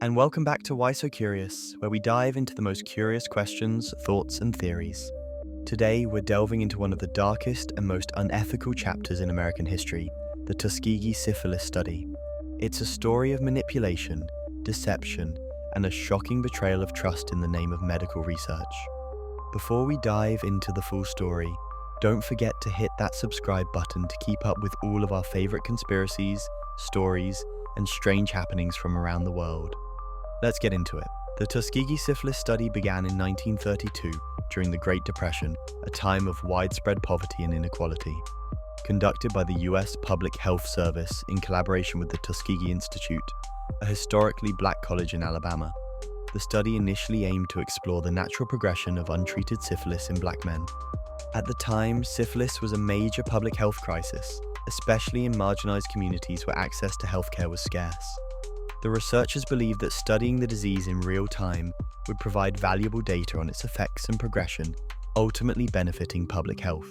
And welcome back to Why So Curious, where we dive into the most curious questions, thoughts, and theories. Today, we're delving into one of the darkest and most unethical chapters in American history, the Tuskegee Syphilis Study. It's a story of manipulation, deception, and a shocking betrayal of trust in the name of medical research. Before we dive into the full story, don't forget to hit that subscribe button to keep up with all of our favorite conspiracies, stories, and strange happenings from around the world. Let's get into it. The Tuskegee Syphilis Study began in 1932 during the Great Depression, a time of widespread poverty and inequality. Conducted by the U.S. Public Health Service in collaboration with the Tuskegee Institute, a historically black college in Alabama, the study initially aimed to explore the natural progression of untreated syphilis in black men. At the time, syphilis was a major public health crisis, especially in marginalized communities where access to healthcare was scarce. The researchers believed that studying the disease in real time would provide valuable data on its effects and progression, ultimately benefiting public health.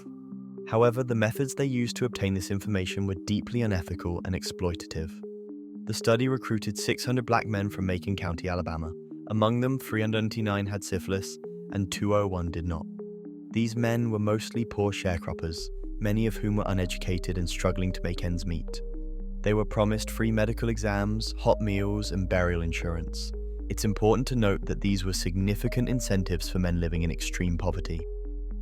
However, the methods they used to obtain this information were deeply unethical and exploitative. The study recruited 600 black men from Macon County, Alabama. Among them, 399 had syphilis and 201 did not. These men were mostly poor sharecroppers, many of whom were uneducated and struggling to make ends meet. They were promised free medical exams, hot meals, and burial insurance. It's important to note that these were significant incentives for men living in extreme poverty.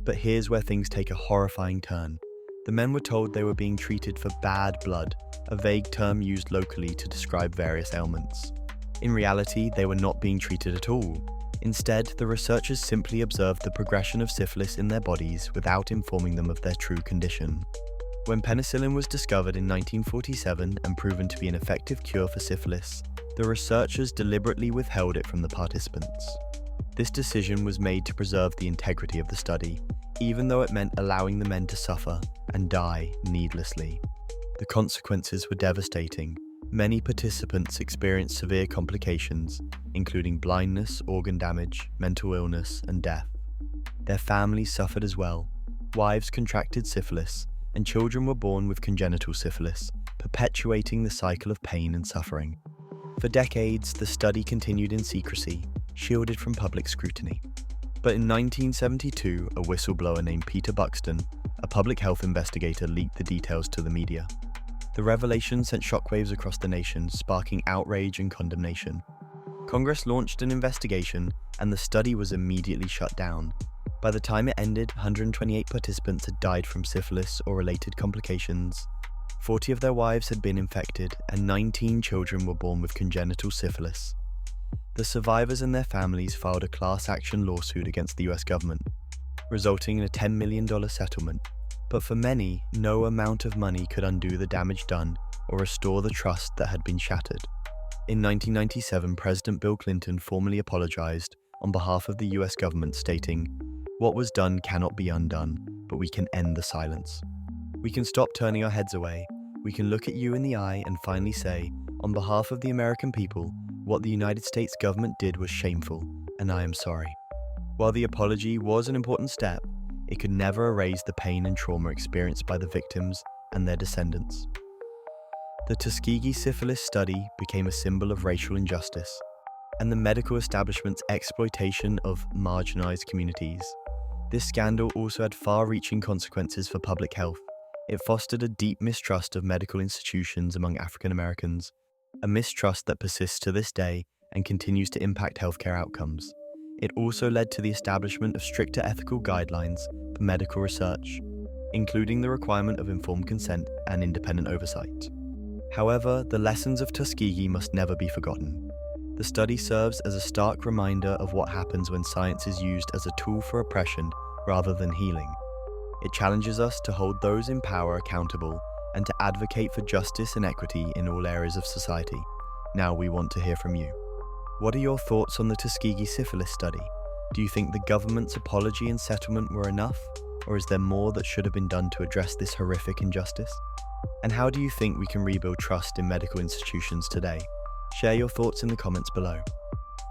But here's where things take a horrifying turn. The men were told they were being treated for bad blood, a vague term used locally to describe various ailments. In reality, they were not being treated at all. Instead, the researchers simply observed the progression of syphilis in their bodies without informing them of their true condition. When penicillin was discovered in 1947 and proven to be an effective cure for syphilis, the researchers deliberately withheld it from the participants. This decision was made to preserve the integrity of the study, even though it meant allowing the men to suffer and die needlessly. The consequences were devastating. Many participants experienced severe complications, including blindness, organ damage, mental illness, and death. Their families suffered as well. Wives contracted syphilis, and children were born with congenital syphilis, perpetuating the cycle of pain and suffering. For decades, the study continued in secrecy, shielded from public scrutiny. But in 1972, a whistleblower named Peter Buxton, a public health investigator, leaked the details to the media. The revelation sent shockwaves across the nation, sparking outrage and condemnation. Congress launched an investigation, and the study was immediately shut down. By the time it ended, 128 participants had died from syphilis or related complications. 40 of their wives had been infected, and 19 children were born with congenital syphilis. The survivors and their families filed a class action lawsuit against the US government, resulting in a $10 million settlement. But for many, no amount of money could undo the damage done or restore the trust that had been shattered. In 1997, President Bill Clinton formally apologized on behalf of the US government, stating, "What was done cannot be undone, but we can end the silence. We can stop turning our heads away. We can look at you in the eye and finally say, on behalf of the American people, what the United States government did was shameful, and I am sorry." While the apology was an important step, it could never erase the pain and trauma experienced by the victims and their descendants. The Tuskegee Syphilis Study became a symbol of racial injustice and the medical establishment's exploitation of marginalized communities. This scandal also had far-reaching consequences for public health. It fostered a deep mistrust of medical institutions among African Americans, a mistrust that persists to this day and continues to impact healthcare outcomes. It also led to the establishment of stricter ethical guidelines for medical research, including the requirement of informed consent and independent oversight. However, the lessons of Tuskegee must never be forgotten. The study serves as a stark reminder of what happens when science is used as a tool for oppression rather than healing. It challenges us to hold those in power accountable and to advocate for justice and equity in all areas of society. Now we want to hear from you. What are your thoughts on the Tuskegee Syphilis Study? Do you think the government's apology and settlement were enough, or is there more that should have been done to address this horrific injustice? And how do you think we can rebuild trust in medical institutions today? Share your thoughts in the comments below.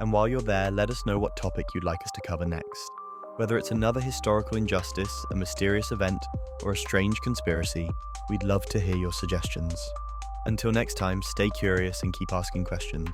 And while you're there, let us know what topic you'd like us to cover next. Whether it's another historical injustice, a mysterious event, or a strange conspiracy, we'd love to hear your suggestions. Until next time, stay curious and keep asking questions.